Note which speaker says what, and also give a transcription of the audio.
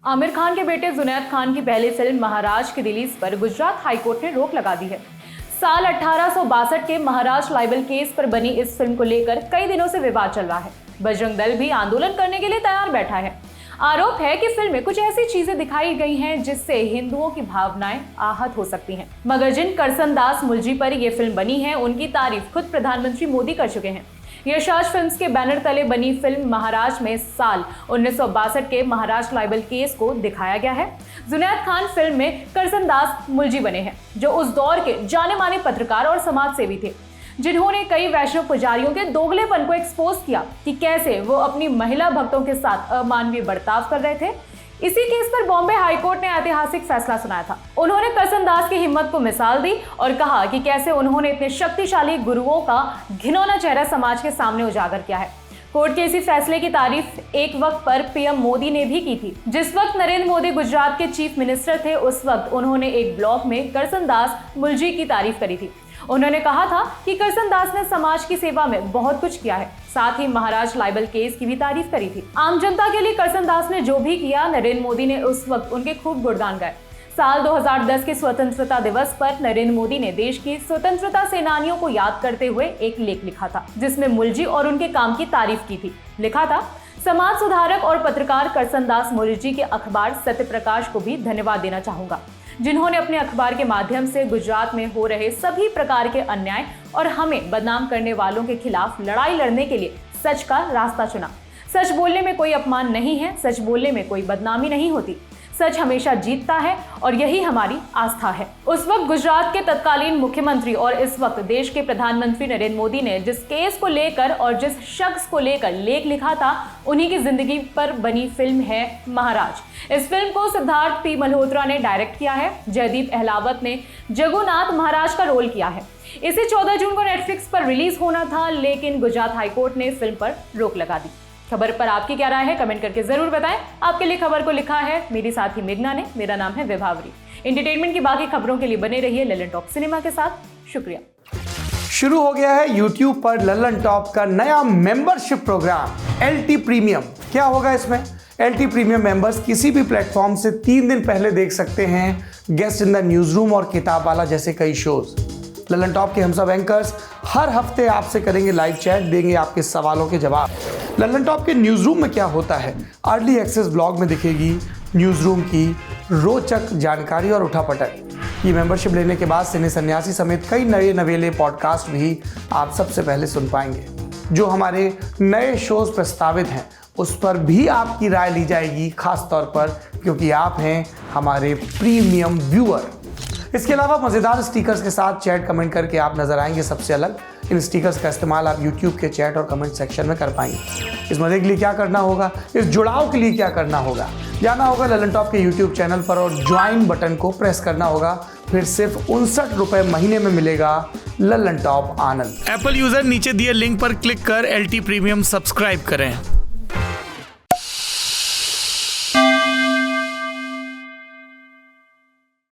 Speaker 1: आमिर खान के बेटे जुनैद खान की पहली फिल्म महाराज की रिलीज पर गुजरात हाईकोर्ट ने रोक लगा दी है। साल 1862 के महाराज लाइबल केस पर बनी इस फिल्म को लेकर कई दिनों से विवाद चल रहा है। बजरंग दल भी आंदोलन करने के लिए तैयार बैठा है। आरोप है कि फिल्म में कुछ ऐसी चीजें दिखाई गई हैं जिससे हिंदुओं की भावनाएं आहत हो सकती हैं। मगर जिन करसनदास मुलजी पर यह फिल्म बनी है, उनकी तारीफ खुद प्रधानमंत्री मोदी कर चुके हैं। यशराज फिल्म्स के बैनर तले बनी फिल्म महाराज में साल 1962 के महाराज लाइबल केस को दिखाया गया है। जुनैद खान फिल्म में करसनदास मुलजी बने हैं, जो उस दौर के जाने माने पत्रकार और समाज सेवी थे, जिन्होंने कई वैष्णव पुजारियों के दोगलेपन को एक्सपोज किया कि कैसे वो अपनी महिला भक्तों के साथ अमानवीय बर्ताव कर रहे थे। इसी केस पर बॉम्बे हाईकोर्ट ने ऐतिहासिक फैसला सुनाया था। उन्होंने करसनदास की हिम्मत को मिसाल दी और कहा कि कैसे उन्होंने इतने शक्तिशाली गुरुओं का घिनौना चेहरा समाज के सामने उजागर किया है। कोर्ट के इसी फैसले की तारीफ एक वक्त पर पीएम मोदी ने भी की थी। जिस वक्त नरेंद्र मोदी गुजरात के चीफ मिनिस्टर थे, उस वक्त उन्होंने एक ब्लॉग में करसनदास मुलजी की तारीफ करी थी। उन्होंने कहा था कि करसनदास ने समाज की सेवा में बहुत कुछ किया है। साथ ही महाराज लाइबल केस की भी तारीफ करी थी। आम जनता के लिए करसनदास ने जो भी किया, नरेंद्र मोदी ने उस वक्त उनके खूब गुणगान गाए। साल 2010 के स्वतंत्रता दिवस पर नरेंद्र मोदी ने देश की स्वतंत्रता सेनानियों को याद करते हुए एक लेख लिखा था, जिसमें मुलजी और उनके काम की तारीफ की थी। लिखा था, समाज सुधारक और पत्रकार करसनदास मुलजी के अखबार सत्य प्रकाश को भी धन्यवाद देना चाहूंगा, जिन्होंने अपने अखबार के माध्यम से गुजरात में हो रहे सभी प्रकार के अन्याय और हमें बदनाम करने वालों के खिलाफ लड़ाई लड़ने के लिए सच का रास्ता चुना। सच बोलने में कोई अपमान नहीं है, सच बोलने में कोई बदनामी नहीं होती। सच हमेशा जीतता है और यही हमारी आस्था है। उस वक्त गुजरात के तत्कालीन मुख्यमंत्री और इस वक्त देश के प्रधानमंत्री नरेंद्र मोदी ने जिस केस को लेकर और जिस शख्स को लेकर लेख लिखा था, उन्हीं की जिंदगी पर बनी फिल्म है महाराज। इस फिल्म को सिद्धार्थ पी मल्होत्रा ने डायरेक्ट किया है। जयदीप अहलावत ने जगन्नाथ महाराज का रोल किया है। इसे 14 जून को नेटफ्लिक्स पर रिलीज होना था, लेकिन गुजरात हाईकोर्ट ने फिल्म पर रोक लगा दी। खबर पर आपकी क्या राय है, कमेंट करके जरूर बताएं। आपके लिए खबर को लिखा है मेरी साथी मेघना ने। मेरा नाम है विभावरी। एंटरटेनमेंट की बाकी खबरों के लिए बने रहिए ललन टॉप सिनेमा के साथ। शुक्रिया।
Speaker 2: शुरू हो गया है YouTube पर ललन टॉप का नया मेंबरशिप प्रोग्राम LT प्रीमियम। क्या होगा इसमें? LT प्रीमियम मेंबर्स किसी भी प्लेटफॉर्म से 3 दिन पहले देख सकते हैं guest in the news room और किताब वाला जैसे कई शोज। ललन टॉप के हम सब एंकर्स हर हफ्ते आपसे करेंगे लाइव चैट, देंगे आपके सवालों के जवाब। ललन टॉप के न्यूज रूम में क्या होता है, अर्ली एक्सेस ब्लॉग में दिखेगी न्यूज रूम की रोचक जानकारी और उठापटक। ये मेंबरशिप लेने के बाद सिने सन्यासी समेत कई नए नवेले पॉडकास्ट भी आप सबसे पहले सुन पाएंगे। जो हमारे नए शोज प्रस्तावित हैं उस पर भी आपकी राय ली जाएगी, खास तौर पर क्योंकि आप हैं हमारे प्रीमियम व्यूअर। इसके अलावा मजेदार स्टिकर्स के साथ चैट कमेंट करके आप नजर आएंगे सबसे अलग। इन स्टिकर्स का इस्तेमाल आप YouTube के चैट और कमेंट सेक्शन में कर पाएंगे। इस मजे के लिए क्या करना होगा, इस जुड़ाव के लिए क्या करना होगा, जाना होगा ललन टॉप के YouTube चैनल पर और ज्वाइन बटन को प्रेस करना होगा। फिर सिर्फ 59 रुपए महीने में मिलेगा ललन टॉप आनंद।
Speaker 3: एप्पल यूजर नीचे दिए लिंक पर क्लिक कर LT प्रीमियम सब्सक्राइब करें।